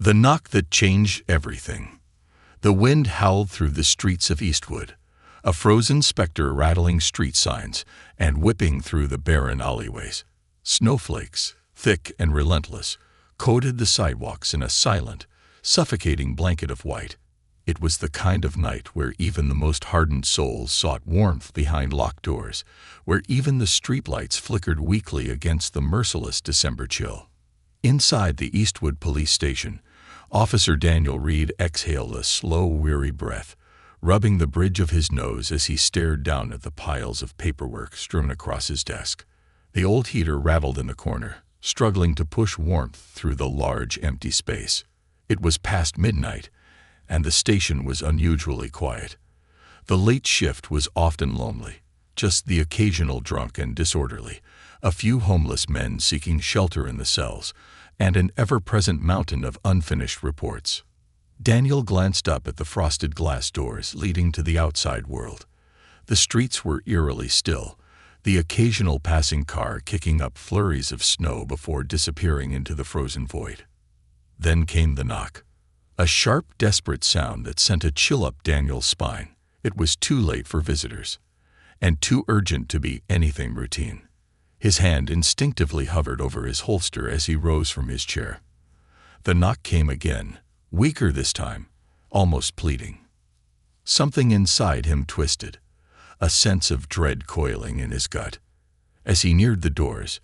The knock that changed everything. The wind howled through the streets of Eastwood, a frozen specter rattling street signs and whipping through the barren alleyways. Snowflakes, thick and relentless, coated the sidewalks in a silent, suffocating blanket of white. It was the kind of night where even the most hardened souls sought warmth behind locked doors, where even the streetlights flickered weakly against the merciless December chill. Inside the Eastwood police station, Officer Daniel Reed exhaled a slow, weary breath, rubbing the bridge of his nose as he stared down at the piles of paperwork strewn across his desk. The old heater rattled in the corner, struggling to push warmth through the large, empty space. It was past midnight, and the station was unusually quiet. The late shift was often lonely, just the occasional drunk and disorderly, a few homeless men seeking shelter in the cells, and an ever-present mountain of unfinished reports. Daniel glanced up at the frosted glass doors leading to the outside world. The streets were eerily still, the occasional passing car kicking up flurries of snow before disappearing into the frozen void. Then came the knock. A sharp, desperate sound that sent a chill up Daniel's spine. It was too late for visitors, and too urgent to be anything routine. His hand instinctively hovered over his holster as he rose from his chair. The knock came again, weaker this time, almost pleading. Something inside him twisted, a sense of dread coiling in his gut. As he neared the doors,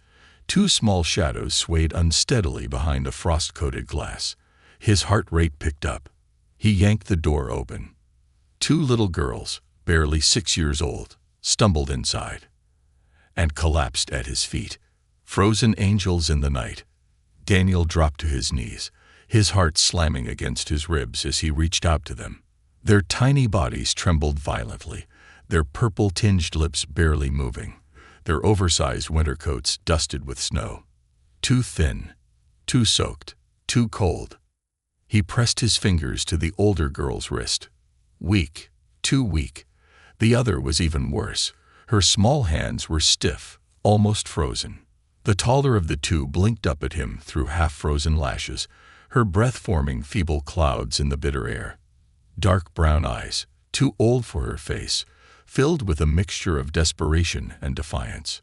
two small shadows swayed unsteadily behind the frost-coated glass. His heart rate picked up. He yanked the door open. Two little girls, barely 6 years old, stumbled inside and collapsed at his feet, frozen angels in the night. Daniel dropped to his knees, his heart slamming against his ribs as he reached out to them. Their tiny bodies trembled violently, their purple-tinged lips barely moving, their oversized winter coats dusted with snow. Too thin, too soaked, too cold. He pressed his fingers to the older girl's wrist. Weak, too weak. The other was even worse. Her small hands were stiff, almost frozen. The taller of the two blinked up at him through half-frozen lashes, her breath forming feeble clouds in the bitter air. Dark brown eyes, too old for her face, filled with a mixture of desperation and defiance.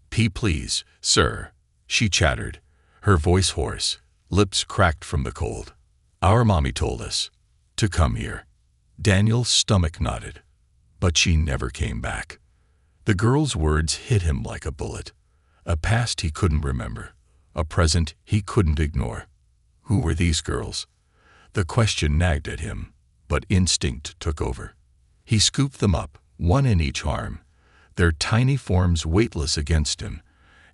Please, sir," she chattered, her voice hoarse, lips cracked from the cold. "Our mommy told us to come here." Daniel's stomach knotted, but she never came back. The girl's words hit him like a bullet. A past he couldn't remember, a present he couldn't ignore. Who were these girls? The question nagged at him, but instinct took over. He scooped them up, one in each arm, their tiny forms weightless against him,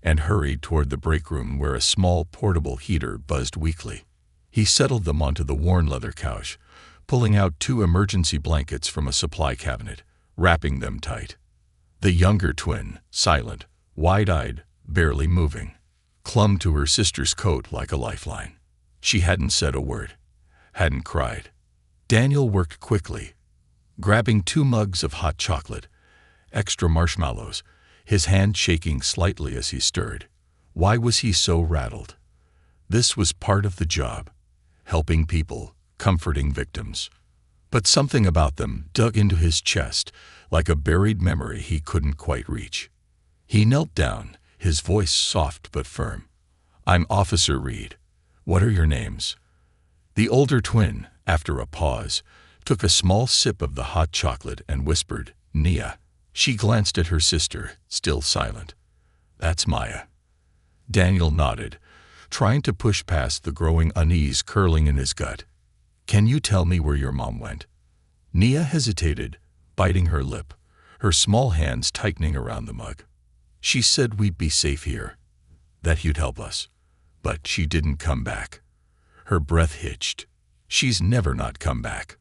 and hurried toward the break room where a small portable heater buzzed weakly. He settled them onto the worn leather couch, pulling out 2 emergency blankets from a supply cabinet, wrapping them tight. The younger twin, silent, wide-eyed, barely moving, clung to her sister's coat like a lifeline. She hadn't said a word, hadn't cried. Daniel worked quickly, grabbing 2 mugs of hot chocolate, extra marshmallows, his hand shaking slightly as he stirred. Why was he so rattled? This was part of the job, helping people, comforting victims. But something about them dug into his chest like a buried memory he couldn't quite reach. He knelt down, his voice soft but firm. "I'm Officer Reed. What are your names?" The older twin, after a pause, took a small sip of the hot chocolate and whispered, "Nia." She glanced at her sister, still silent. "That's Maya." Daniel nodded, trying to push past the growing unease curling in his gut. "Can you tell me where your mom went?" Nia hesitated, biting her lip, her small hands tightening around the mug. "She said we'd be safe here, that you'd help us. But she didn't come back." Her breath hitched. "She's never not come back."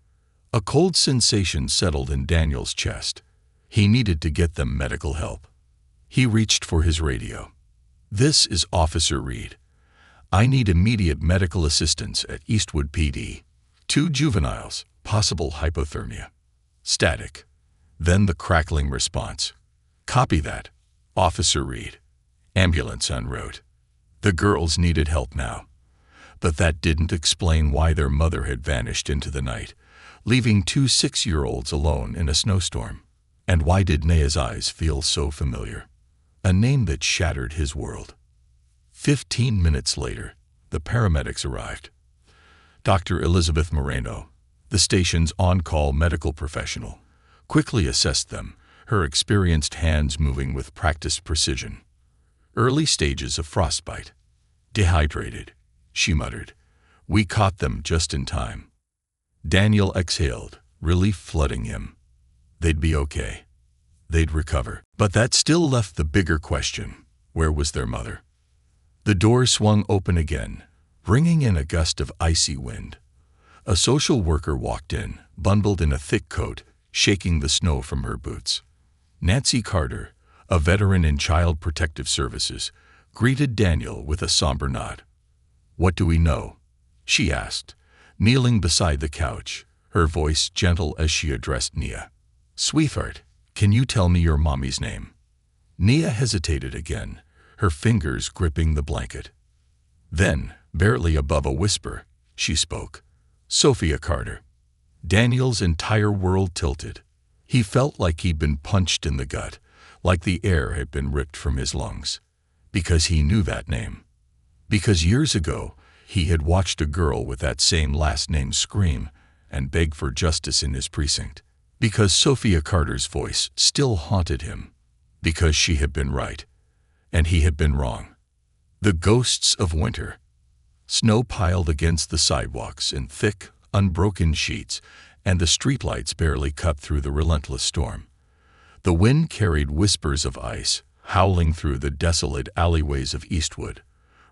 A cold sensation settled in Daniel's chest. He needed to get them medical help. He reached for his radio. "This is Officer Reed. I need immediate medical assistance at Eastwood PD. 2 juveniles, possible hypothermia. Static." Then the crackling response. "Copy that, Officer Reed. Ambulance en route." The girls needed help now. But that didn't explain why their mother had vanished into the night, leaving two 6-year-olds alone in a snowstorm. And why did Nea's eyes feel so familiar? A name that shattered his world. 15 minutes later, the paramedics arrived. Dr. Elizabeth Moreno, the station's on-call medical professional, quickly assessed them, her experienced hands moving with practiced precision. Early stages of frostbite. Dehydrated, she muttered. We caught them just in time. Daniel exhaled, relief flooding him. They'd be okay. They'd recover. But that still left the bigger question. Where was their mother? The door swung open again, bringing in a gust of icy wind. A social worker walked in, bundled in a thick coat, shaking the snow from her boots. Nancy Carter, a veteran in Child Protective Services, greeted Daniel with a somber nod. What do we know? She asked, kneeling beside the couch, her voice gentle as she addressed Nia. Sweetheart, can you tell me your mommy's name? Nia hesitated again, her fingers gripping the blanket. Then, barely above a whisper, she spoke. Sophia Carter. Daniel's entire world tilted. He felt like he'd been punched in the gut, like the air had been ripped from his lungs. Because he knew that name. Because years ago, he had watched a girl with that same last name scream and beg for justice in his precinct. Because Sophia Carter's voice still haunted him. Because she had been right, and he had been wrong. The ghosts of winter. Snow piled against the sidewalks in thick, unbroken sheets, and the streetlights barely cut through the relentless storm. The wind carried whispers of ice, howling through the desolate alleyways of Eastwood,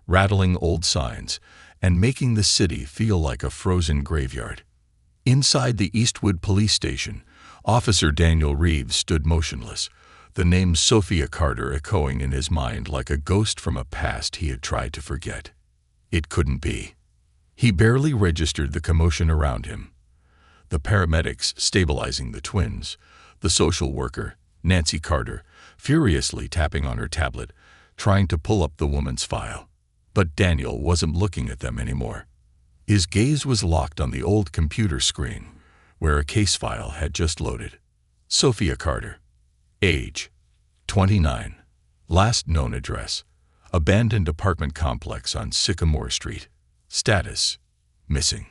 rattling old signs, and making the city feel like a frozen graveyard. Inside the Eastwood police station, Officer Daniel Reeves stood motionless, the name Sophia Carter echoing in his mind like a ghost from a past he had tried to forget. It couldn't be. He barely registered the commotion around him. The paramedics stabilizing the twins, the social worker, Nancy Carter, furiously tapping on her tablet, trying to pull up the woman's file. But Daniel wasn't looking at them anymore. His gaze was locked on the old computer screen, where a case file had just loaded. Sophia Carter. Age: 29. Last known address: abandoned apartment complex on Sycamore Street. Status: missing.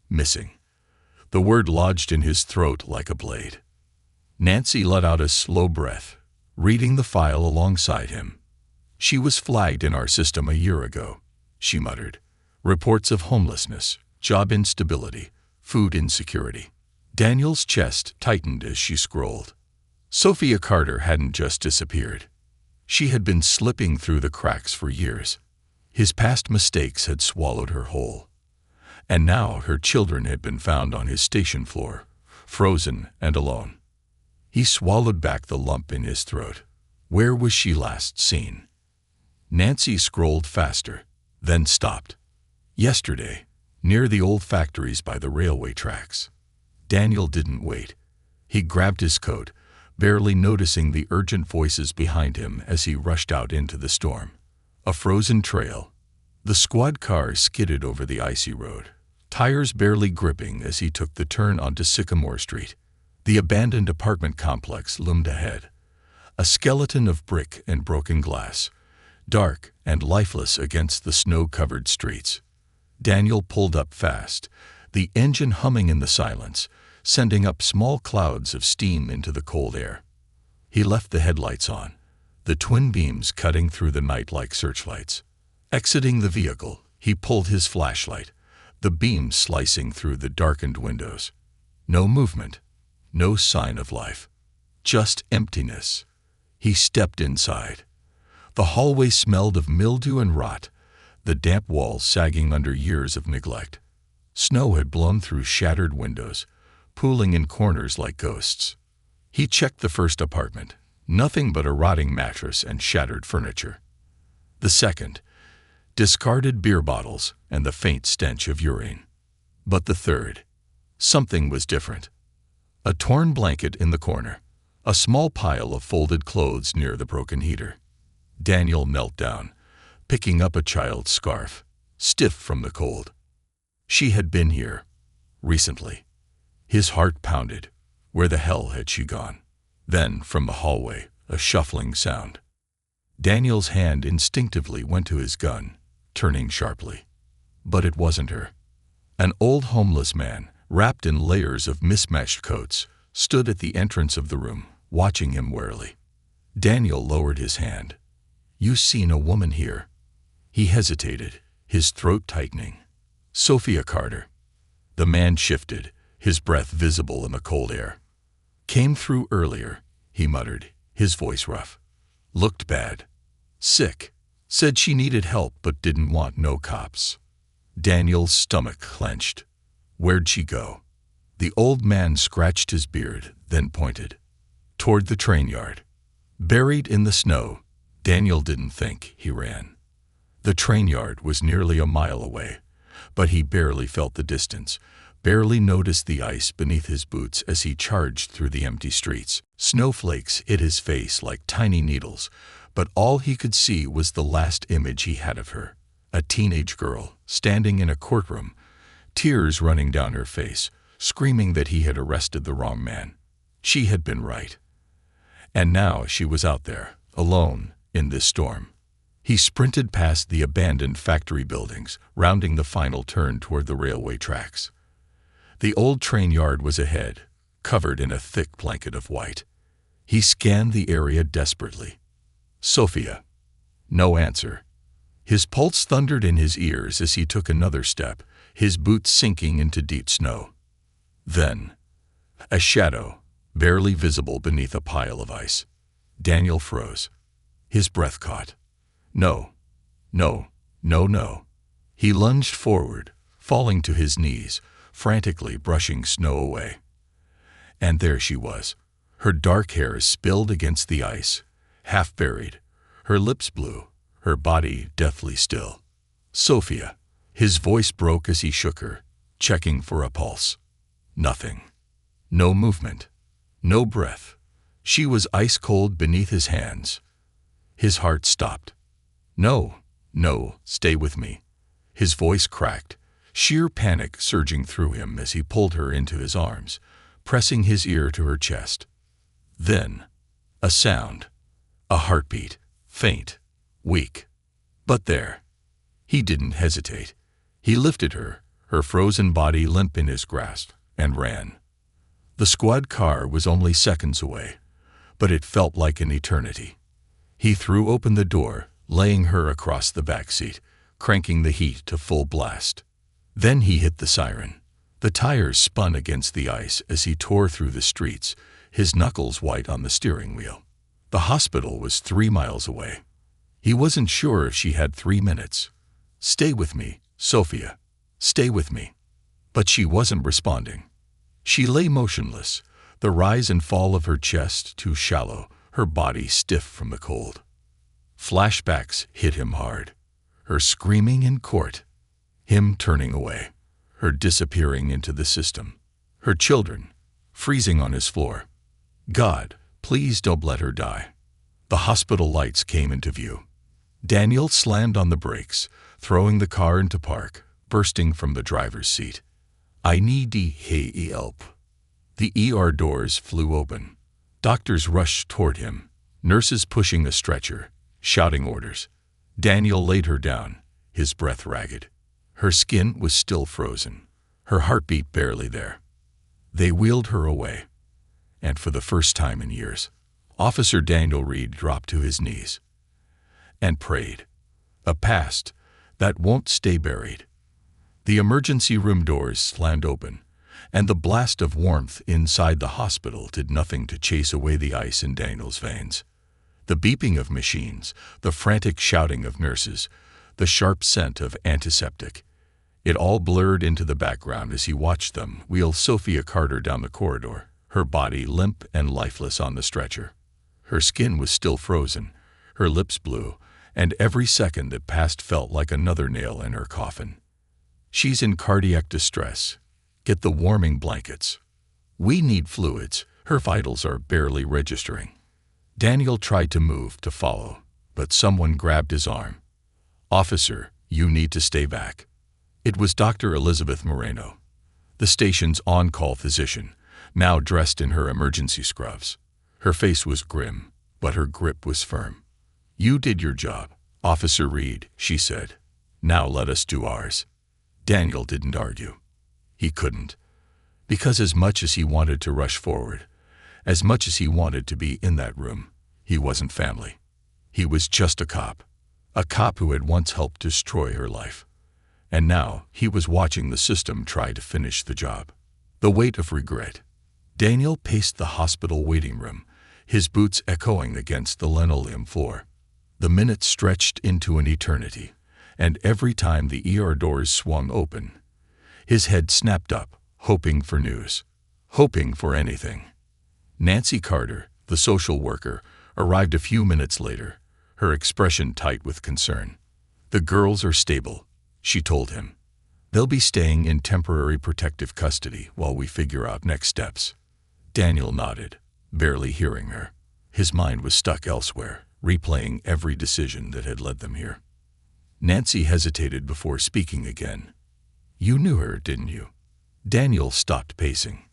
Missing. The word lodged in his throat like a blade. Nancy let out a slow breath, reading the file alongside him. She was flagged in our system a year ago, she muttered. Reports of homelessness, job instability, food insecurity. Daniel's chest tightened as she scrolled. Sophia Carter hadn't just disappeared. She had been slipping through the cracks for years. His past mistakes had swallowed her whole. And now her children had been found on his station floor, frozen and alone. He swallowed back the lump in his throat. Where was she last seen? Nancy scrolled faster, then stopped. Yesterday, near the old factories by the railway tracks. Daniel didn't wait. He grabbed his coat, barely noticing the urgent voices behind him as he rushed out into the storm. A frozen trail. The squad car skidded over the icy road, tires barely gripping as he took the turn onto Sycamore Street. The abandoned apartment complex loomed ahead, a skeleton of brick and broken glass, dark and lifeless against the snow-covered streets. Daniel pulled up fast, the engine humming in the silence, sending up small clouds of steam into the cold air. He left the headlights on, the twin beams cutting through the night like searchlights. Exiting the vehicle, he pulled his flashlight, the beam slicing through the darkened windows. No movement, no sign of life, just emptiness. He stepped inside. The hallway smelled of mildew and rot, the damp walls sagging under years of neglect. Snow had blown through shattered windows, pooling in corners like ghosts. He checked the first apartment, nothing but a rotting mattress and shattered furniture. The second, discarded beer bottles and the faint stench of urine. But the third, something was different. A torn blanket in the corner, a small pile of folded clothes near the broken heater. Daniel knelt down, picking up a child's scarf. stiff from the cold. She had been here, recently. His heart pounded. Where the hell had she gone? Then, from the hallway, a shuffling sound. Daniel's hand instinctively went to his gun, turning sharply. But it wasn't her. An old homeless man, wrapped in layers of mismatched coats, stood at the entrance of the room, watching him warily. Daniel lowered his hand. "You seen a woman here?" He hesitated, his throat tightening. "Sophia Carter." The man shifted, his breath visible in the cold air. "Came through earlier," he muttered, his voice rough. "Looked bad. Sick. Said she needed help but didn't want no cops." Daniel's stomach clenched. "Where'd she go?" The old man scratched his beard, then pointed. "Toward the train yard." Buried in the snow, Daniel didn't think, he ran. The train yard was nearly a mile away, but he barely felt the distance, barely noticed the ice beneath his boots as he charged through the empty streets. Snowflakes hit his face like tiny needles, but all he could see was the last image he had of her, a teenage girl standing in a courtroom, tears running down her face, screaming that he had arrested the wrong man. She had been right. And now she was out there, alone, in this storm. He sprinted past the abandoned factory buildings, rounding the final turn toward the railway tracks. The old train yard was ahead, covered in a thick blanket of white. He scanned the area desperately. Sophia. No answer. His pulse thundered in his ears as he took another step, his boots sinking into deep snow. Then, a shadow, barely visible beneath a pile of ice. Daniel froze. His breath caught. No, no, no, no. He lunged forward, falling to his knees, frantically brushing snow away. And there she was, her dark hair spilled against the ice, half buried, her lips blue, her body deathly still. Sophia. His voice broke as he shook her, checking for a pulse. Nothing. No movement. No breath. She was ice cold beneath his hands. His heart stopped. "No, no, stay with me." His voice cracked, sheer panic surging through him as he pulled her into his arms, pressing his ear to her chest. Then, a sound. A heartbeat, faint, weak. But there. He didn't hesitate. He lifted her, her frozen body limp in his grasp, and ran. The squad car was only seconds away, but it felt like an eternity. He threw open the door, laying her across the back seat, cranking the heat to full blast. Then he hit the siren. The tires spun against the ice as he tore through the streets, his knuckles white on the steering wheel. The hospital was 3 miles away. He wasn't sure if she had 3 minutes. "Stay with me, Sophia. Stay with me." But she wasn't responding. She lay motionless, the rise and fall of her chest too shallow, her body stiff from the cold. Flashbacks hit him hard. Her screaming in court, him turning away, her disappearing into the system, her children freezing on his floor. God, please don't let her die. The hospital lights came into view. Daniel slammed on the brakes, throwing the car into park, bursting from the driver's seat. "I need help." The ER doors flew open. Doctors rushed toward him, nurses pushing a stretcher, shouting orders. Daniel laid her down, his breath ragged. Her skin was still frozen, her heartbeat barely there. They wheeled her away, and for the first time in years, Officer Daniel Reed dropped to his knees and prayed. A past that won't stay buried. The emergency room doors slammed open, and the blast of warmth inside the hospital did nothing to chase away the ice in Daniel's veins. The beeping of machines, the frantic shouting of nurses, the sharp scent of antiseptic. It all blurred into the background as he watched them wheel Sophia Carter down the corridor, her body limp and lifeless on the stretcher. Her skin was still frozen, her lips blue, and every second that passed felt like another nail in her coffin. "She's in cardiac distress. Get the warming blankets. We need fluids. Her vitals are barely registering." Daniel tried to move to follow, but someone grabbed his arm. "Officer, You need to stay back." It was Dr. Elizabeth Moreno, the station's on-call physician, now dressed in her emergency scrubs. Her face was grim, but her grip was firm. "You did your job, Officer Reed," she said. "Now let us do ours." Daniel didn't argue. He couldn't. Because as much as he wanted to rush forward, as much as he wanted to be in that room, he wasn't family. He was just a cop who had once helped destroy her life. And now he was watching the system try to finish the job. The weight of regret. Daniel paced the hospital waiting room, his boots echoing against the linoleum floor. The minutes stretched into an eternity, and every time the ER doors swung open, his head snapped up, hoping for news, hoping for anything. Nancy Carter, the social worker, arrived a few minutes later, her expression tight with concern. "The girls are stable," she told him. "They'll be staying in temporary protective custody while we figure out next steps." Daniel nodded, barely hearing her. His mind was stuck elsewhere, replaying every decision that had led them here. Nancy hesitated before speaking again. "You knew her, didn't you?" Daniel stopped pacing.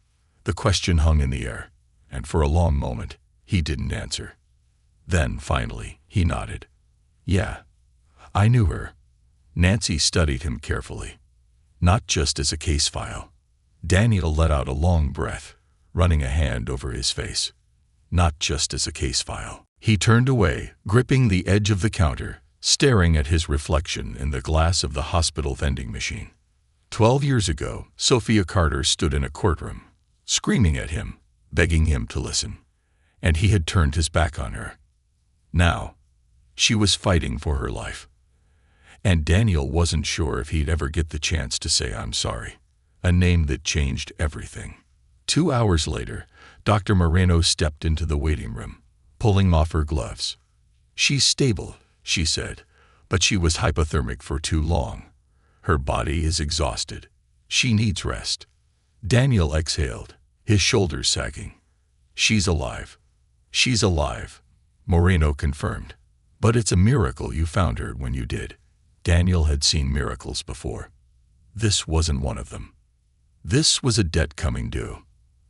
The question hung in the air, and for a long moment, he didn't answer. Then, finally, he nodded. "Yeah, I knew her." Nancy studied him carefully, not just as a case file. Daniel let out a long breath, running a hand over his face. Not just as a case file. He turned away, gripping the edge of the counter, staring at his reflection in the glass of the hospital vending machine. 12 years ago, Sophia Carter stood in a courtroom, screaming at him, begging him to listen. And he had turned his back on her. Now, she was fighting for her life. And Daniel wasn't sure if he'd ever get the chance to say "I'm sorry," a name that changed everything. 2 hours later, Dr. Moreno stepped into the waiting room, pulling off her gloves. "She's stable," she said, "but she was hypothermic for too long. Her body is exhausted. She needs rest." Daniel exhaled, his shoulders sagging. "She's alive. She's alive," Moreno confirmed. "But it's a miracle you found her when you did." Daniel had seen miracles before. This wasn't one of them. This was a debt coming due.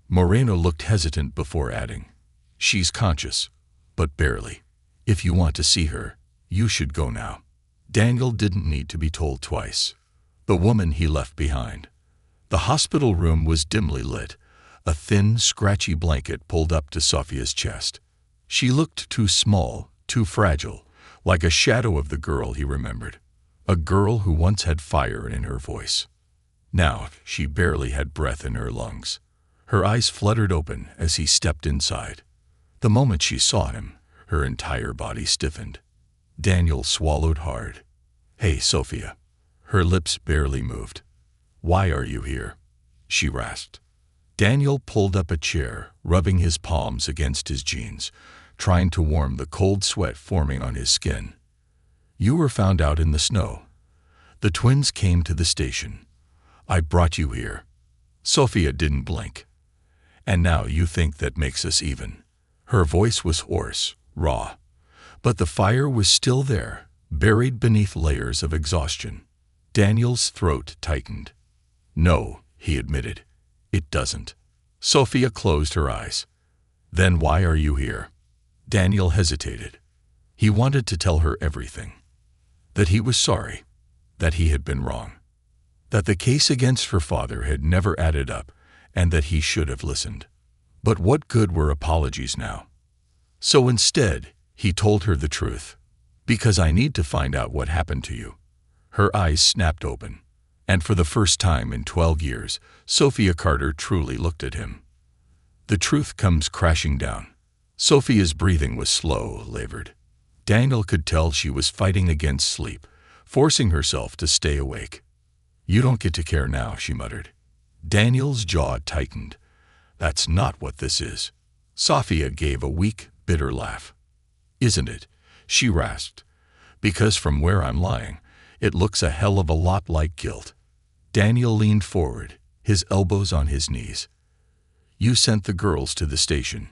Moreno looked hesitant before adding, "She's conscious, but barely. If you want to see her, you should go now." Daniel didn't need to be told twice. The woman he left behind. The hospital room was dimly lit, a thin, scratchy blanket pulled up to Sophia's chest. She looked too small, too fragile, like a shadow of the girl he remembered. A girl who once had fire in her voice. Now she barely had breath in her lungs. Her eyes fluttered open as he stepped inside. The moment she saw him, her entire body stiffened. Daniel swallowed hard. "Hey, Sophia." Her lips barely moved. "Why are you here?" she rasped. Daniel pulled up a chair, rubbing his palms against his jeans, trying to warm the cold sweat forming on his skin. "You were found out in the snow. The twins came to the station. I brought you here." Sophia didn't blink. "And now you think that makes us even." Her voice was hoarse, raw. But the fire was still there, buried beneath layers of exhaustion. Daniel's throat tightened. "No," he admitted. "It doesn't." Sophia closed her eyes. "Then why are you here?" Daniel hesitated. He wanted to tell her everything. That he was sorry. That he had been wrong. That the case against her father had never added up, and that he should have listened. But what good were apologies now? So instead, he told her the truth. "Because I need to find out what happened to you." Her eyes snapped open. And for the first time in 12 years, Sophia Carter truly looked at him. The truth comes crashing down. Sophia's breathing was slow, labored. Daniel could tell she was fighting against sleep, forcing herself to stay awake. "You don't get to care now," she muttered. Daniel's jaw tightened. "That's not what this is." Sophia gave a weak, bitter laugh. "Isn't it?" she rasped. "Because from where I'm lying, it looks a hell of a lot like guilt." Daniel leaned forward, his elbows on his knees. "You sent the girls to the station,"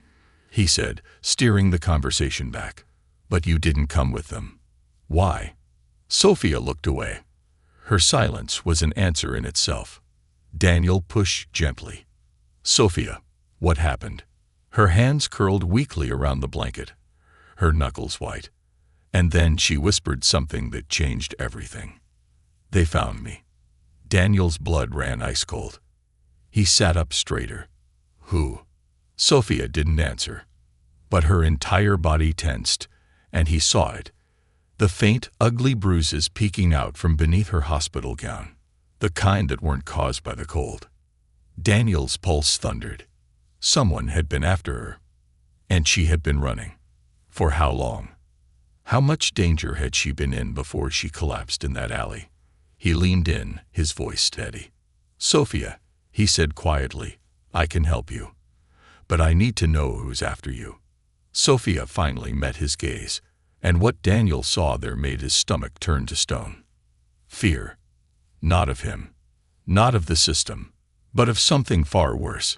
he said, steering the conversation back. "But you didn't come with them. Why?" Sophia looked away. Her silence was an answer in itself. Daniel pushed gently. "Sophia, what happened?" Her hands curled weakly around the blanket, her knuckles white. And then she whispered something that changed everything. "They found me." Daniel's blood ran ice cold. He sat up straighter. "Who?" Sophia didn't answer, but her entire body tensed, and he saw it. The faint, ugly bruises peeking out from beneath her hospital gown, the kind that weren't caused by the cold. Daniel's pulse thundered. Someone had been after her, and she had been running. For how long? How much danger had she been in before she collapsed in that alley? He leaned in, his voice steady. "Sophia," he said quietly, "I can help you. But I need to know who's after you." Sophia finally met his gaze, and what Daniel saw there made his stomach turn to stone. Fear. Not of him. Not of the system. But of something far worse.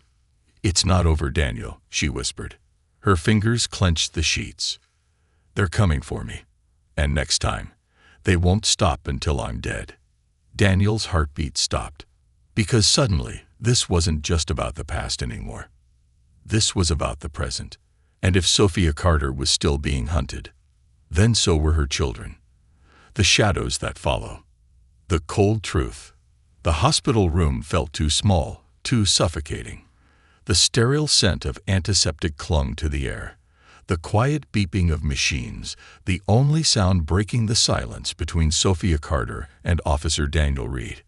"It's not over, Daniel," she whispered. Her fingers clenched the sheets. "They're coming for me. And next time, they won't stop until I'm dead." Daniel's heartbeat stopped. Because suddenly, this wasn't just about the past anymore. This was about the present. And if Sophia Carter was still being hunted, then so were her children. The shadows that follow. The cold truth. The hospital room felt too small, too suffocating. The sterile scent of antiseptic clung to the air. The quiet beeping of machines, the only sound breaking the silence between Sophia Carter and Officer Daniel Reed.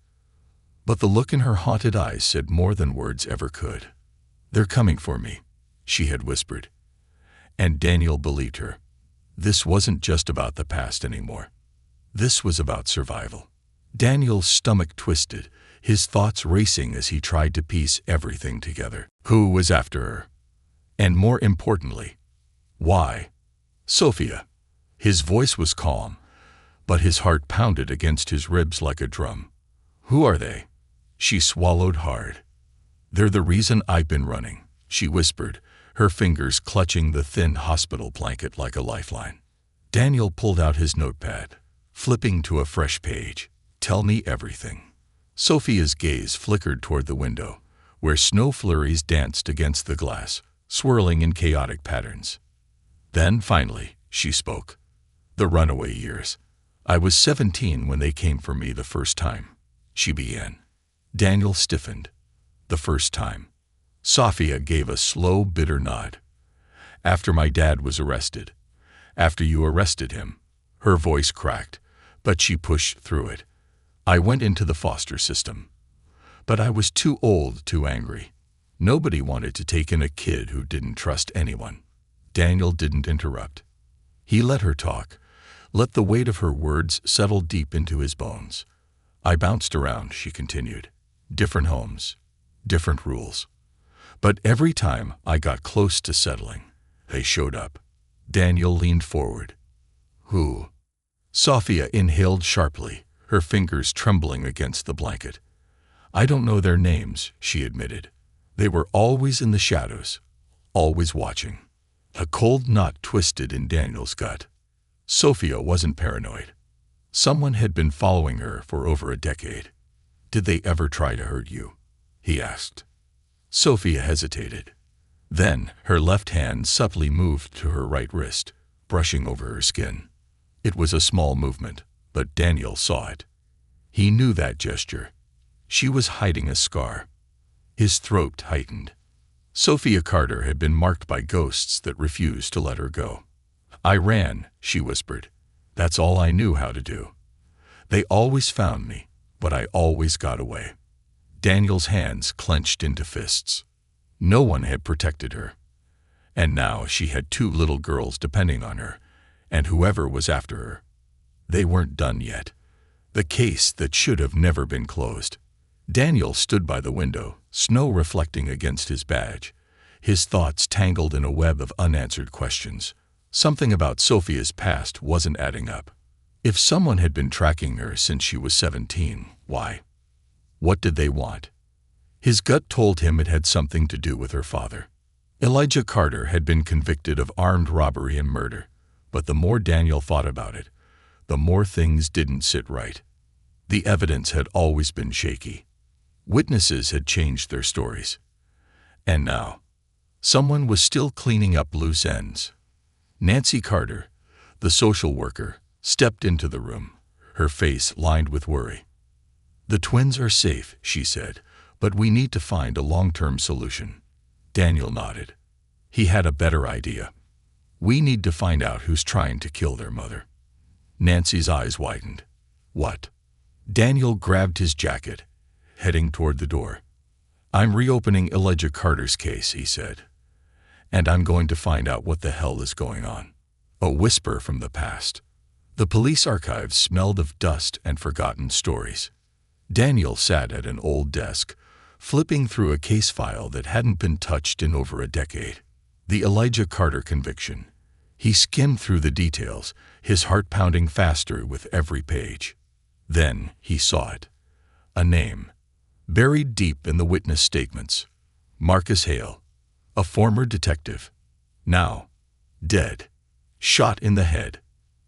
But the look in her haunted eyes said more than words ever could. "They're coming for me," she had whispered. And Daniel believed her. This wasn't just about the past anymore. This was about survival. Daniel's stomach twisted, his thoughts racing as he tried to piece everything together. Who was after her? And more importantly, why? "Sophia." His voice was calm, but his heart pounded against his ribs like a drum. "Who are they?" She swallowed hard. "They're the reason I've been running," she whispered, her fingers clutching the thin hospital blanket like a lifeline. Daniel pulled out his notepad, flipping to a fresh page. "Tell me everything." Sophia's gaze flickered toward the window, where snow flurries danced against the glass, swirling in chaotic patterns. Then, finally, she spoke. "The runaway years. I was 17 when they came for me the first time," she began. Daniel stiffened. "The first time." Sophia gave a slow, bitter nod. "After my dad was arrested. After you arrested him." Her voice cracked, but she pushed through it. "I went into the foster system. But I was too old, too angry. Nobody wanted to take in a kid who didn't trust anyone." Daniel didn't interrupt. He let her talk, let the weight of her words settle deep into his bones. "I bounced around," she continued. "Different homes, different rules. But every time I got close to settling, they showed up." Daniel leaned forward. "Who?" Sophia inhaled sharply, her fingers trembling against the blanket. "I don't know their names," she admitted. "They were always in the shadows, always watching." A cold knot twisted in Daniel's gut. Sophia wasn't paranoid. Someone had been following her for over a decade. "Did they ever try to hurt you?" he asked. Sophia hesitated. Then her left hand subtly moved to her right wrist, brushing over her skin. It was a small movement, but Daniel saw it. He knew that gesture. She was hiding a scar. His throat tightened. Sophia Carter had been marked by ghosts that refused to let her go. "I ran," she whispered. "That's all I knew how to do. They always found me, but I always got away." Daniel's hands clenched into fists. No one had protected her. And now she had 2 little girls depending on her, and whoever was after her. They weren't done yet. The case that should have never been closed. Daniel stood by the window, snow reflecting against his badge, his thoughts tangled in a web of unanswered questions. Something about Sophia's past wasn't adding up. If someone had been tracking her since she was 17, why? What did they want? His gut told him it had something to do with her father. Elijah Carter had been convicted of armed robbery and murder, but the more Daniel thought about it, the more things didn't sit right. The evidence had always been shaky. Witnesses had changed their stories. And now, someone was still cleaning up loose ends. Nancy Carter, the social worker, stepped into the room, her face lined with worry. "The twins are safe," she said, "but we need to find a long-term solution." Daniel nodded. He had a better idea. "We need to find out who's trying to kill their mother." Nancy's eyes widened. "What?" Daniel grabbed his jacket, heading toward the door. "I'm reopening Elijah Carter's case," he said. "And I'm going to find out what the hell is going on." A whisper from the past. The police archives smelled of dust and forgotten stories. Daniel sat at an old desk, flipping through a case file that hadn't been touched in over a decade. The Elijah Carter conviction. He skimmed through the details, his heart pounding faster with every page. Then he saw it. A name, buried deep in the witness statements. Marcus Hale, a former detective. Now, dead. Shot in the head.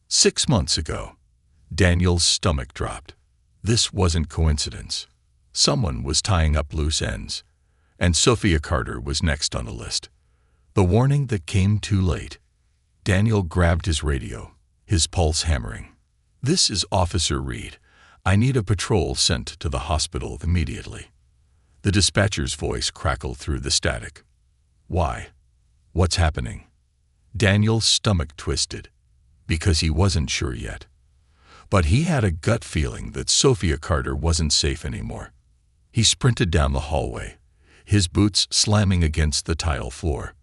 6 months ago. Daniel's stomach dropped. This wasn't coincidence. Someone was tying up loose ends. And Sophia Carter was next on the list. The warning that came too late. Daniel grabbed his radio, his pulse hammering. "This is Officer Reed. I need a patrol sent to the hospital immediately." The dispatcher's voice crackled through the static. "Why? What's happening?" Daniel's stomach twisted, because he wasn't sure yet. But he had a gut feeling that Sophia Carter wasn't safe anymore. He sprinted down the hallway, his boots slamming against the tile floor.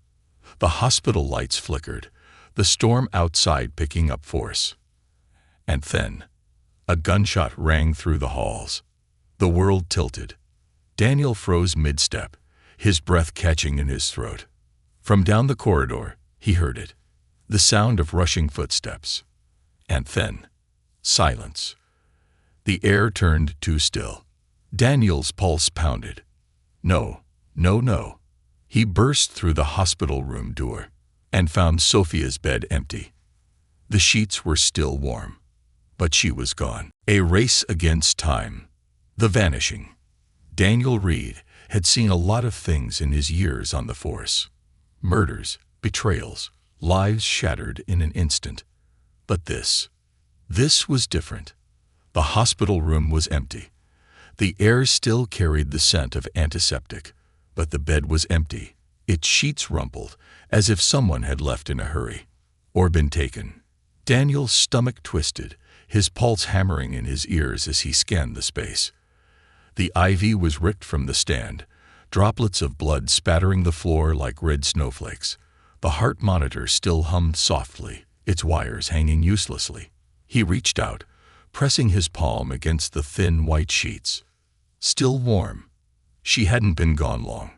The hospital lights flickered, the storm outside picking up force. And then, a gunshot rang through the halls. The world tilted. Daniel froze mid-step, his breath catching in his throat. From down the corridor, he heard it, the sound of rushing footsteps. And then, silence. The air turned too still. Daniel's pulse pounded. No, no, no. He burst through the hospital room door and found Sophia's bed empty. The sheets were still warm, but she was gone. A race against time. The vanishing. Daniel Reed had seen a lot of things in his years on the force. Murders, betrayals, lives shattered in an instant. But this was different. The hospital room was empty. The air still carried the scent of antiseptic, but the bed was empty, its sheets rumpled, as if someone had left in a hurry, or been taken. Daniel's stomach twisted, his pulse hammering in his ears as he scanned the space. The IV was ripped from the stand, droplets of blood spattering the floor like red snowflakes. The heart monitor still hummed softly, its wires hanging uselessly. He reached out, pressing his palm against the thin white sheets. Still warm. She hadn't been gone long.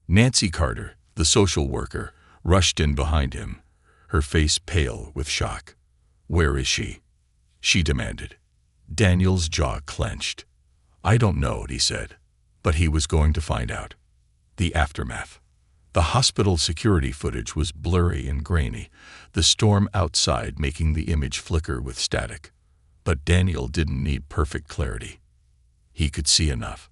Nancy Carter, the social worker, rushed in behind him, her face pale with shock. "Where is she?" she demanded. Daniel's jaw clenched. "I don't know," he said, but he was going to find out. The aftermath. The hospital security footage was blurry and grainy, the storm outside making the image flicker with static. But Daniel didn't need perfect clarity. He could see enough.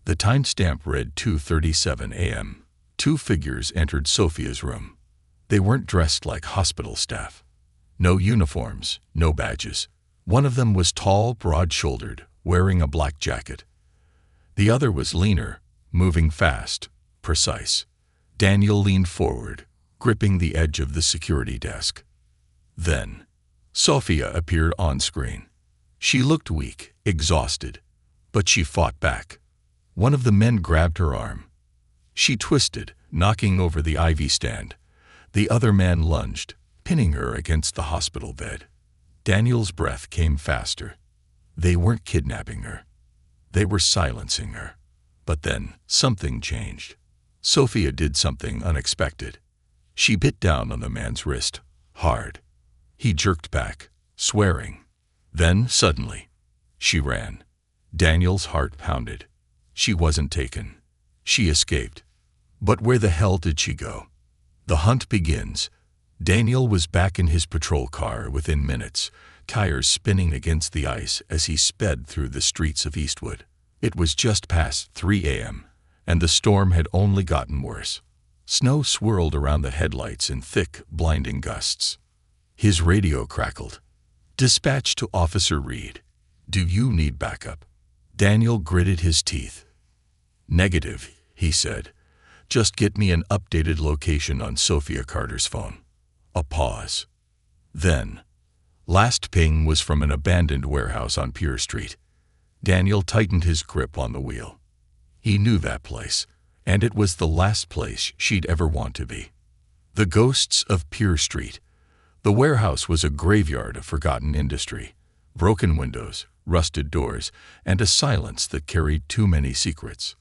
The timestamp read 2:37 a.m. 2 figures entered Sophia's room. They weren't dressed like hospital staff. No uniforms, no badges. One of them was tall, broad-shouldered, wearing a black jacket. The other was leaner, moving fast, precise. Daniel leaned forward, gripping the edge of the security desk. Then, Sophia appeared on screen. She looked weak, exhausted, but she fought back. One of the men grabbed her arm. She twisted, knocking over the IV stand. The other man lunged, pinning her against the hospital bed. Daniel's breath came faster. They weren't kidnapping her. They were silencing her. But then, something changed. Sophia did something unexpected. She bit down on the man's wrist, hard. He jerked back, swearing. Then, suddenly, she ran. Daniel's heart pounded. She wasn't taken. She escaped. But where the hell did she go? The hunt begins. Daniel was back in his patrol car within minutes, tires spinning against the ice as he sped through the streets of Eastwood. It was just past 3 a.m., and the storm had only gotten worse. Snow swirled around the headlights in thick, blinding gusts. His radio crackled. "Dispatch to Officer Reed. Do you need backup?" Daniel gritted his teeth. "Negative," he said. "Just get me an updated location on Sophia Carter's phone." A pause. Then, last ping was from an abandoned warehouse on Pier Street. Daniel tightened his grip on the wheel. He knew that place, and it was the last place she'd ever want to be. The ghosts of Pier Street. The warehouse was a graveyard of forgotten industry, broken windows, rusted doors, and a silence that carried too many secrets.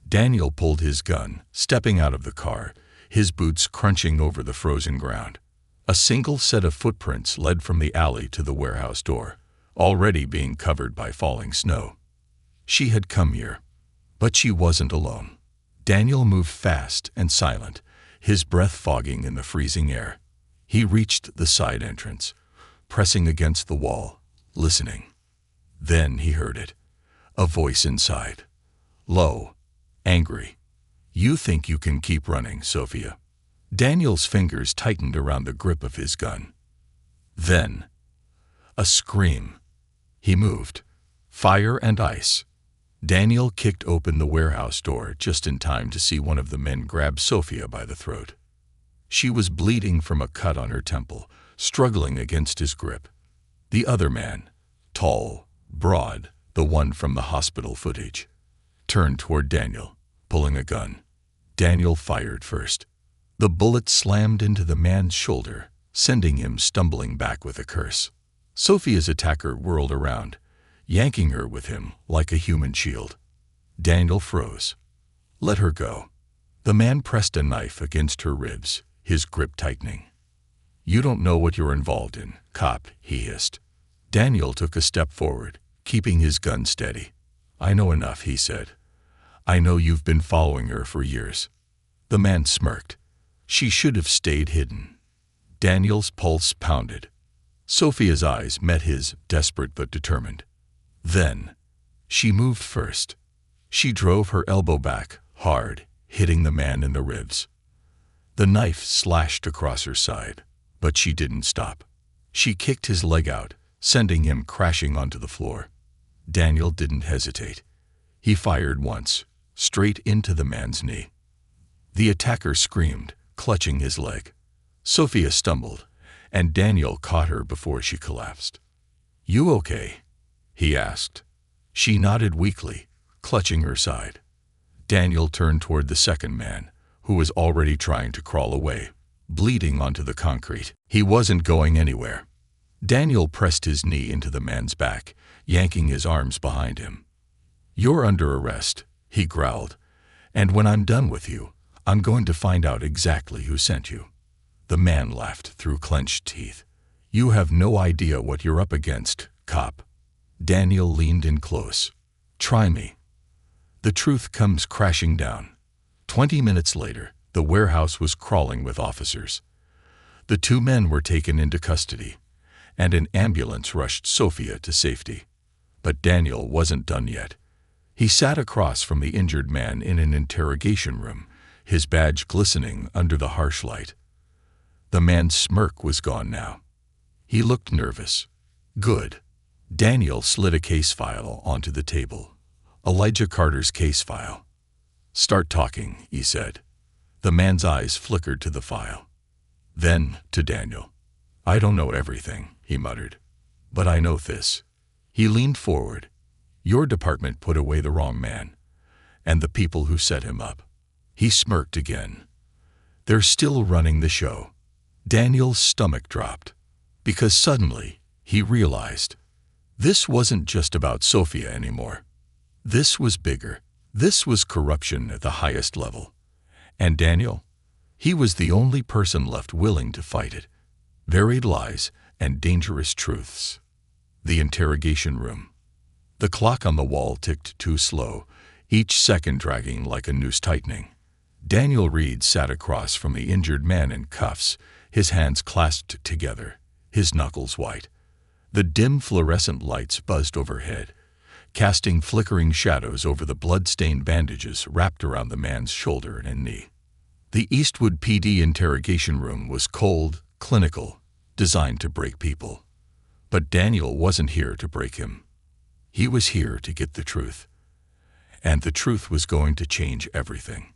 Daniel pulled his gun, stepping out of the car, his boots crunching over the frozen ground. A single set of footprints led from the alley to the warehouse door, already being covered by falling snow. She had come here, but she wasn't alone. Daniel moved fast and silent, his breath fogging in the freezing air. He reached the side entrance, pressing against the wall, listening. Then he heard it, a voice inside, low, angry. "You think you can keep running, Sophia?" Daniel's fingers tightened around the grip of his gun. Then, a scream. He moved. Fire and ice. Daniel kicked open the warehouse door just in time to see one of the men grab Sophia by the throat. She was bleeding from a cut on her temple, struggling against his grip. The other man, tall, broad, the one from the hospital footage, turned toward Daniel, pulling a gun. Daniel fired first. The bullet slammed into the man's shoulder, sending him stumbling back with a curse. Sophia's attacker whirled around, yanking her with him like a human shield. Daniel froze. "Let her go." The man pressed a knife against her ribs, his grip tightening. "You don't know what you're involved in, cop," he hissed. Daniel took a step forward, keeping his gun steady. "I know enough," he said. "I know you've been following her for years." The man smirked. "She should have stayed hidden." Daniel's pulse pounded. Sophia's eyes met his, desperate but determined. Then, she moved first. She drove her elbow back, hard, hitting the man in the ribs. The knife slashed across her side, but she didn't stop. She kicked his leg out, sending him crashing onto the floor. Daniel didn't hesitate. He fired once, straight into the man's knee. The attacker screamed, clutching his leg. Sophia stumbled, and Daniel caught her before she collapsed. "You okay?" he asked. She nodded weakly, clutching her side. Daniel turned toward the second man, who was already trying to crawl away, bleeding onto the concrete. He wasn't going anywhere. Daniel pressed his knee into the man's back, yanking his arms behind him. "You're under arrest," he growled, "and when I'm done with you, I'm going to find out exactly who sent you." The man laughed through clenched teeth. "You have no idea what you're up against, cop." Daniel leaned in close. "Try me." The truth comes crashing down. 20 minutes later, the warehouse was crawling with officers. The two men were taken into custody, and an ambulance rushed Sophia to safety. But Daniel wasn't done yet. He sat across from the injured man in an interrogation room, his badge glistening under the harsh light. The man's smirk was gone now. He looked nervous. "Good." Daniel slid a case file onto the table. Elijah Carter's case file. "Start talking," he said. The man's eyes flickered to the file. Then to Daniel. "I don't know everything," he muttered. "But I know this." He leaned forward. "Your department put away the wrong man, and the people who set him up." He smirked again. "They're still running the show." Daniel's stomach dropped, because suddenly he realized this wasn't just about Sophia anymore. This was bigger. This was corruption at the highest level. And Daniel? He was the only person left willing to fight it. Varied lies and dangerous truths. The interrogation room. The clock on the wall ticked too slow, each second dragging like a noose tightening. Daniel Reed sat across from the injured man in cuffs, his hands clasped together, his knuckles white. The dim fluorescent lights buzzed overhead, casting flickering shadows over the blood-stained bandages wrapped around the man's shoulder and knee. The Eastwood PD interrogation room was cold, clinical, designed to break people. But Daniel wasn't here to break him. He was here to get the truth. And the truth was going to change everything.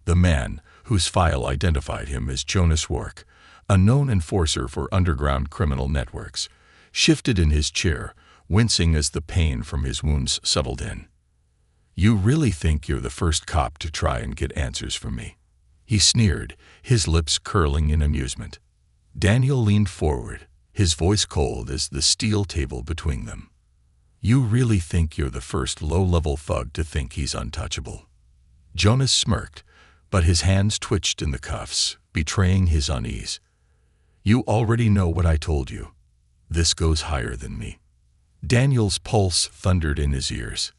The man, whose file identified him as Jonas Rourke, a known enforcer for underground criminal networks, shifted in his chair, wincing as the pain from his wounds settled in. "You really think you're the first cop to try and get answers from me?" He sneered, his lips curling in amusement. Daniel leaned forward, his voice cold as the steel table between them. "You really think you're the first low-level thug to think he's untouchable?" Jonas smirked, but his hands twitched in the cuffs, betraying his unease. "You already know what I told you. This goes higher than me." Daniel's pulse thundered in his ears.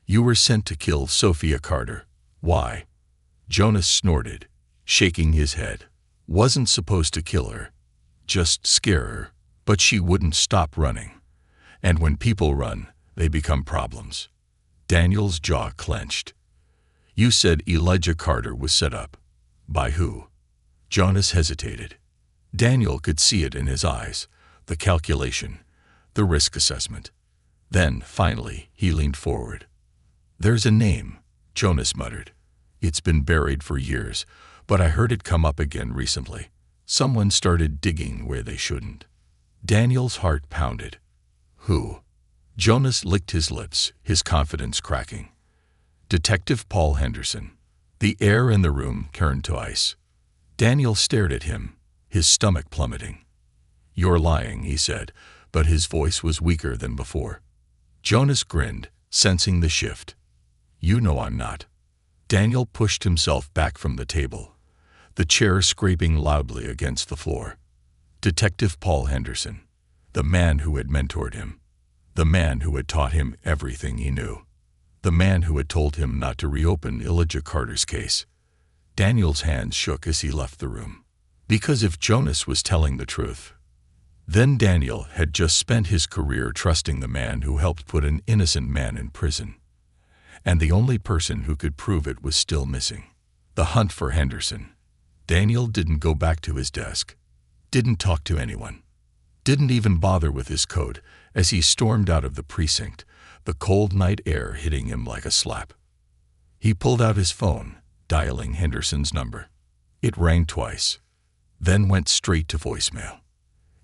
"You were sent to kill Sophia Carter. Why?" Jonas snorted, shaking his head. "Wasn't supposed to kill her. Just scare her. But she wouldn't stop running. And when people run, they become problems." Daniel's jaw clenched. "You said Elijah Carter was set up. By who?" Jonas hesitated. Daniel could see it in his eyes, the calculation, the risk assessment. Then, finally, he leaned forward. "There's a name," Jonas muttered. "It's been buried for years, but I heard it come up again recently. Someone started digging where they shouldn't." Daniel's heart pounded. "Who?" Jonas licked his lips, his confidence cracking. "Detective Paul Henderson." The air in the room turned to ice. Daniel stared at him, his stomach plummeting. "You're lying," he said, but his voice was weaker than before. Jonas grinned, sensing the shift. "You know I'm not." Daniel pushed himself back from the table, the chair scraping loudly against the floor. Detective Paul Henderson, the man who had mentored him, the man who had taught him everything he knew, the man who had told him not to reopen Elijah Carter's case. Daniel's hands shook as he left the room. Because if Jonas was telling the truth, then Daniel had just spent his career trusting the man who helped put an innocent man in prison. And the only person who could prove it was still missing. The hunt for Henderson. Daniel didn't go back to his desk, didn't talk to anyone, didn't even bother with his coat as he stormed out of the precinct, the cold night air hitting him like a slap. He pulled out his phone, dialing Henderson's number. It rang twice, then went straight to voicemail.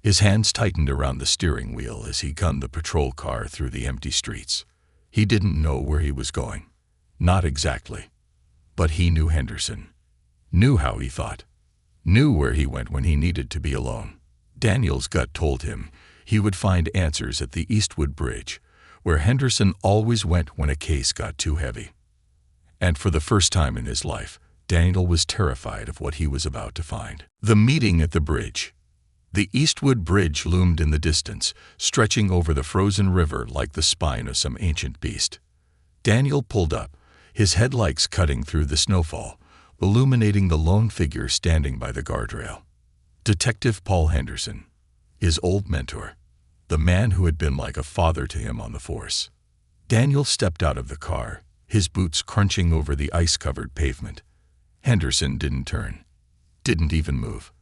His hands tightened around the steering wheel as he gunned the patrol car through the empty streets. He didn't know where he was going. Not exactly. But he knew Henderson. Knew how he thought. Knew where he went when he needed to be alone. Daniel's gut told him he would find answers at the Eastwood Bridge, where Henderson always went when a case got too heavy. And for the first time in his life, Daniel was terrified of what he was about to find. The meeting at the bridge. The Eastwood Bridge loomed in the distance, stretching over the frozen river like the spine of some ancient beast. Daniel pulled up, his headlights cutting through the snowfall, illuminating the lone figure standing by the guardrail. Detective Paul Henderson, his old mentor, the man who had been like a father to him on the force. Daniel stepped out of the car, his boots crunching over the ice-covered pavement. Henderson didn't turn, didn't even move.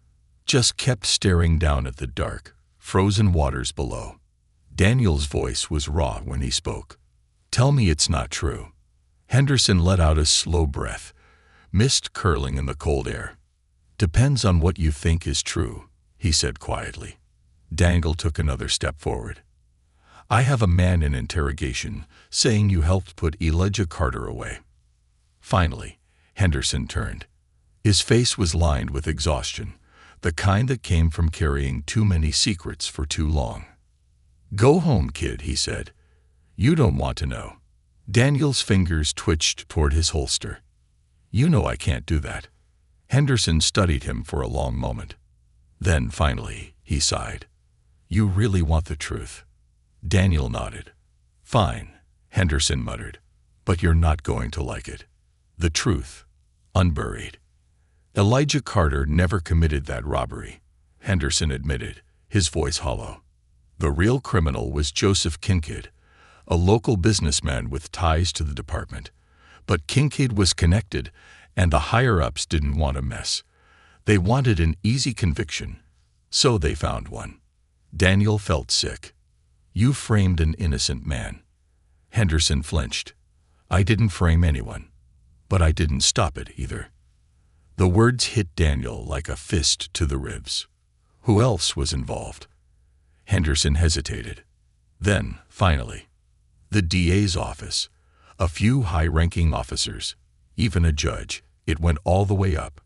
Just kept staring down at the dark, frozen waters below. Daniel's voice was raw when he spoke. "Tell me it's not true." Henderson let out a slow breath, mist curling in the cold air. "Depends on what you think is true," he said quietly. Daniel took another step forward. "I have a man in interrogation saying you helped put Elijah Carter away." Finally, Henderson turned. His face was lined with exhaustion, the kind that came from carrying too many secrets for too long. "Go home, kid," he said. "You don't want to know." Daniel's fingers twitched toward his holster. "You know I can't do that." Henderson studied him for a long moment. Then, finally, he sighed. "You really want the truth?" Daniel nodded. "Fine," Henderson muttered, "but you're not going to like it. The truth, unburied." Elijah Carter never committed that robbery, Henderson admitted, his voice hollow. The real criminal was Joseph Kincaid, a local businessman with ties to the department. But Kincaid was connected, and the higher-ups didn't want a mess. They wanted an easy conviction, so they found one. Daniel felt sick. "You framed an innocent man." Henderson flinched. "I didn't frame anyone, but I didn't stop it either." The words hit Daniel like a fist to the ribs. Who else was involved? Henderson hesitated. Then, finally, the DA's office, a few high-ranking officers, even a judge. It went all the way up.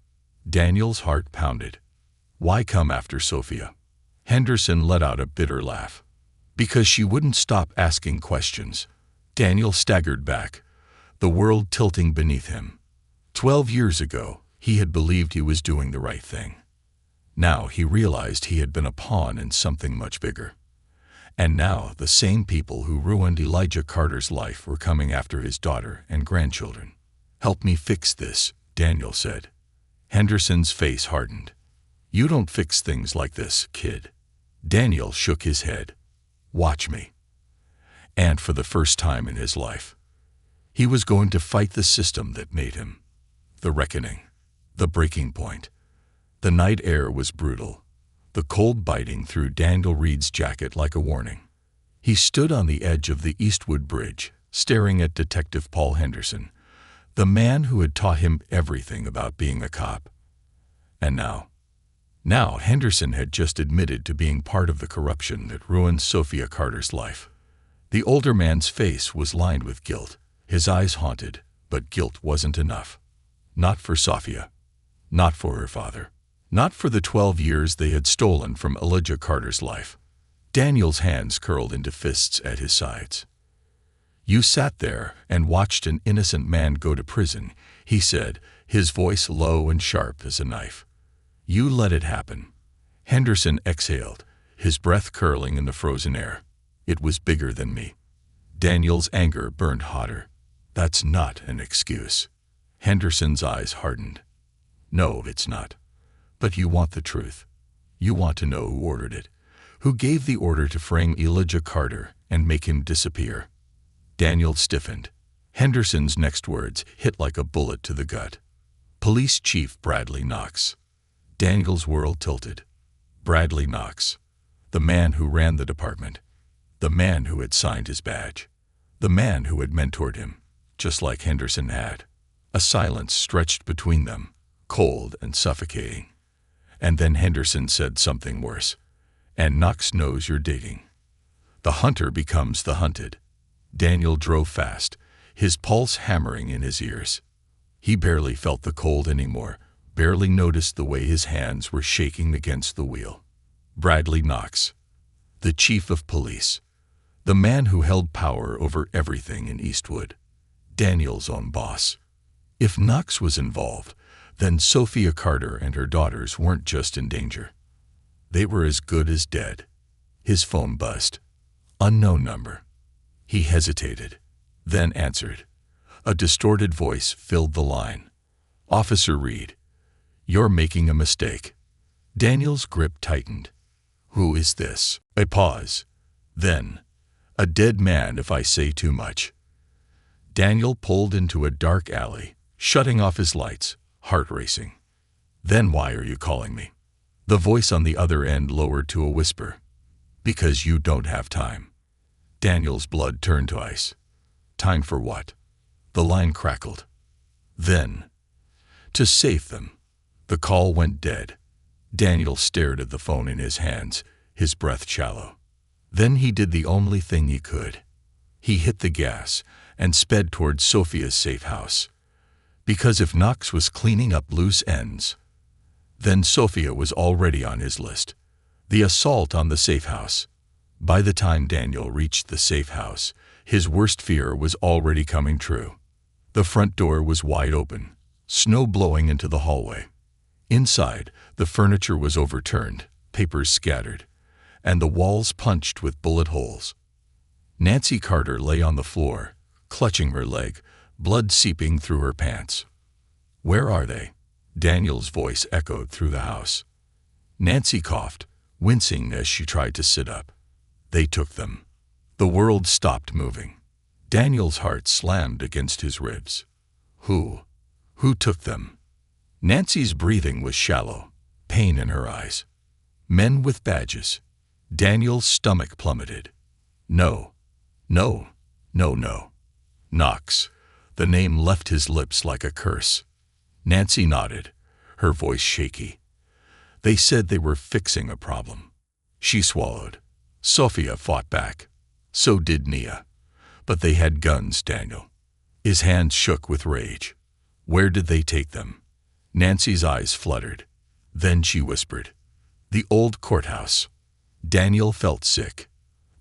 Daniel's heart pounded. Why come after Sophia? Henderson let out a bitter laugh. Because she wouldn't stop asking questions. Daniel staggered back, the world tilting beneath him. 12 years ago, he had believed he was doing the right thing. Now he realized he had been a pawn in something much bigger. And now the same people who ruined Elijah Carter's life were coming after his daughter and grandchildren. "Help me fix this," Daniel said. Henderson's face hardened. "You don't fix things like this, kid." Daniel shook his head. "Watch me." And for the first time in his life, he was going to fight the system that made him. The reckoning. The breaking point. The night air was brutal, the cold biting through Daniel Reed's jacket like a warning. He stood on the edge of the Eastwood Bridge, staring at Detective Paul Henderson, the man who had taught him everything about being a cop. And now Henderson had just admitted to being part of the corruption that ruined Sophia Carter's life. The older man's face was lined with guilt, his eyes haunted, but guilt wasn't enough. Not for Sophia. Not for her father. Not for the 12 years they had stolen from Elijah Carter's life. Daniel's hands curled into fists at his sides. "You sat there and watched an innocent man go to prison," he said, his voice low and sharp as a knife. "You let it happen." Henderson exhaled, his breath curling in the frozen air. "It was bigger than me." Daniel's anger burned hotter. "That's not an excuse." Henderson's eyes hardened. "No, it's not. But you want the truth. You want to know who ordered it, who gave the order to frame Elijah Carter and make him disappear." Daniel stiffened. Henderson's next words hit like a bullet to the gut. "Police Chief Bradley Knox." Daniel's world tilted. Bradley Knox. The man who ran the department. The man who had signed his badge. The man who had mentored him, just like Henderson had. A silence stretched between them, cold and suffocating. And then Henderson said something worse. "And Knox knows you're dating." The hunter becomes the hunted. Daniel drove fast, his pulse hammering in his ears. He barely felt the cold anymore, barely noticed the way his hands were shaking against the wheel. Bradley Knox. The chief of police. The man who held power over everything in Eastwood. Daniel's own boss. If Knox was involved, then Sophia Carter and her daughters weren't just in danger. They were as good as dead. His phone buzzed. Unknown number. He hesitated, then answered. A distorted voice filled the line. "Officer Reed, you're making a mistake." Daniel's grip tightened. "Who is this?" A pause. Then, "A dead man if I say too much." Daniel pulled into a dark alley, shutting off his lights, heart racing. "Then why are you calling me?" The voice on the other end lowered to a whisper. "Because you don't have time." Daniel's blood turned to ice. "Time for what?" The line crackled. "Then, to save them." The call went dead. Daniel stared at the phone in his hands, his breath shallow. Then he did the only thing he could. He hit the gas and sped toward Sophia's safe house. Because if Knox was cleaning up loose ends, then Sophia was already on his list. The assault on the safe house. By the time Daniel reached the safe house, his worst fear was already coming true. The front door was wide open, snow blowing into the hallway. Inside, the furniture was overturned, papers scattered, and the walls punched with bullet holes. Nancy Carter lay on the floor, clutching her leg, blood seeping through her pants. "Where are they?" Daniel's voice echoed through the house. Nancy coughed, wincing as she tried to sit up. They took them. The world stopped moving. Daniel's heart slammed against his ribs. Who? Who took them? Nancy's breathing was shallow, pain in her eyes. Men with badges. Daniel's stomach plummeted. No. No. No, no. Knox. The name left his lips like a curse. Nancy nodded, her voice shaky. They said they were fixing a problem. She swallowed. Sophia fought back. So did Nia. But they had guns, Daniel. His hands shook with rage. Where did they take them? Nancy's eyes fluttered. Then she whispered, "The old courthouse." Daniel felt sick.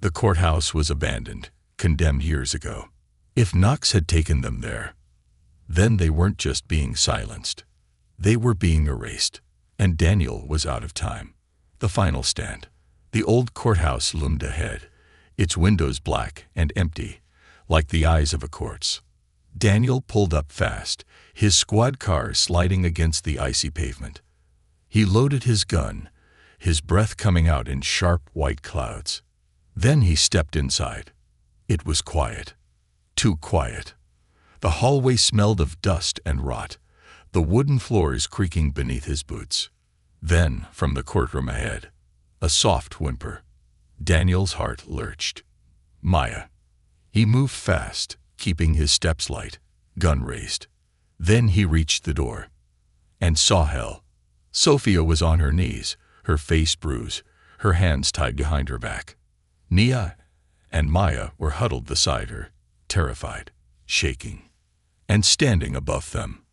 The courthouse was abandoned, condemned years ago. If Knox had taken them there, then they weren't just being silenced. They were being erased, and Daniel was out of time. The final stand. The old courthouse loomed ahead, its windows black and empty, like the eyes of a corpse. Daniel pulled up fast, his squad car sliding against the icy pavement. He loaded his gun, his breath coming out in sharp white clouds. Then he stepped inside. It was quiet. Too quiet. The hallway smelled of dust and rot, the wooden floors creaking beneath his boots. Then, from the courtroom ahead, a soft whimper. Daniel's heart lurched. Maya. He moved fast, keeping his steps light, gun raised. Then he reached the door and saw hell. Sophia was on her knees, her face bruised, her hands tied behind her back. Nia and Maya were huddled beside her, terrified, shaking. And standing above them,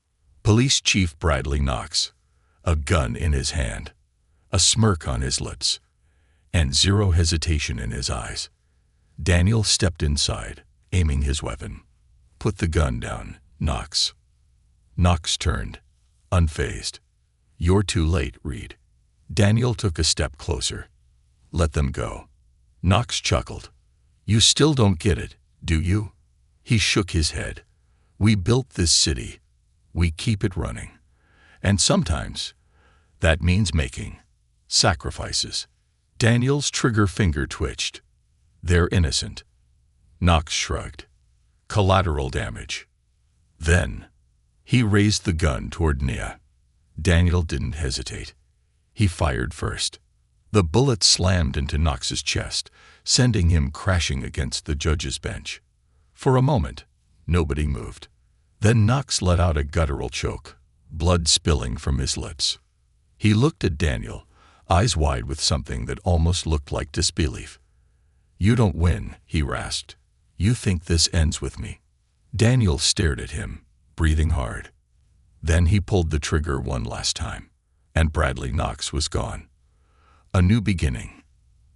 Police Chief Bradley Knox, a gun in his hand, a smirk on his lips, and zero hesitation in his eyes. Daniel stepped inside, aiming his weapon. "Put the gun down, Knox." Knox turned, unfazed. "You're too late, Reed." Daniel took a step closer. "Let them go." Knox chuckled. "You still don't get it, do you?" He shook his head. "We built this city. We keep it running. And sometimes that means making sacrifices." Daniel's trigger finger twitched. "They're innocent." Knox shrugged. "Collateral damage." Then he raised the gun toward Nia. Daniel didn't hesitate. He fired first. The bullet slammed into Knox's chest, sending him crashing against the judge's bench. For a moment, nobody moved. Then Knox let out a guttural choke, blood spilling from his lips. He looked at Daniel, eyes wide with something that almost looked like disbelief. "You don't win," he rasped. "You think this ends with me?" Daniel stared at him, breathing hard. Then he pulled the trigger one last time, and Bradley Knox was gone. A new beginning.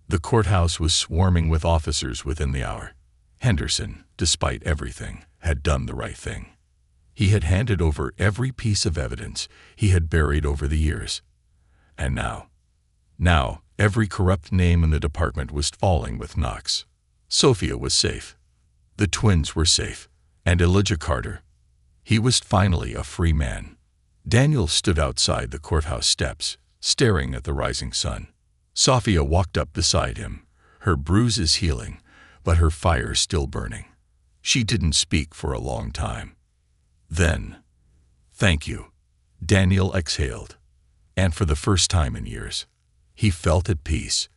The courthouse was swarming with officers within the hour. Henderson, despite everything, had done the right thing. He had handed over every piece of evidence he had buried over the years. And now, every corrupt name in the department was falling with Knox. Sophia was safe. The twins were safe. And Elijah Carter. He was finally a free man. Daniel stood outside the courthouse steps, staring at the rising sun. Sophia walked up beside him, her bruises healing, but her fire still burning. She didn't speak for a long time. Then, "Thank you," Daniel exhaled. And for the first time in years, he felt at peace.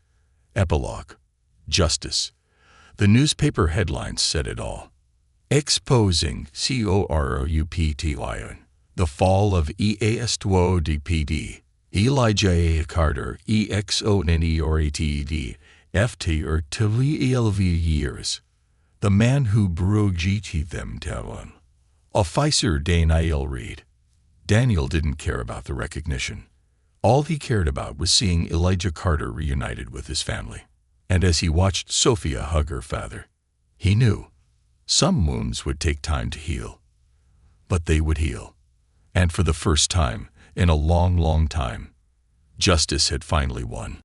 Epilogue. Justice. The newspaper headlines said it all. Exposing CORUPTY. The fall of EAS2ODPD. Elijah A. Carter, EXONEORATD, FT or TVELV years. The man who broke GT them Tawan. Officer Daniel Reed. Daniel didn't care about the recognition. All he cared about was seeing Elijah Carter reunited with his family. And as he watched Sophia hug her father, he knew some wounds would take time to heal. But they would heal. And for the first time in a long, long time, justice had finally won.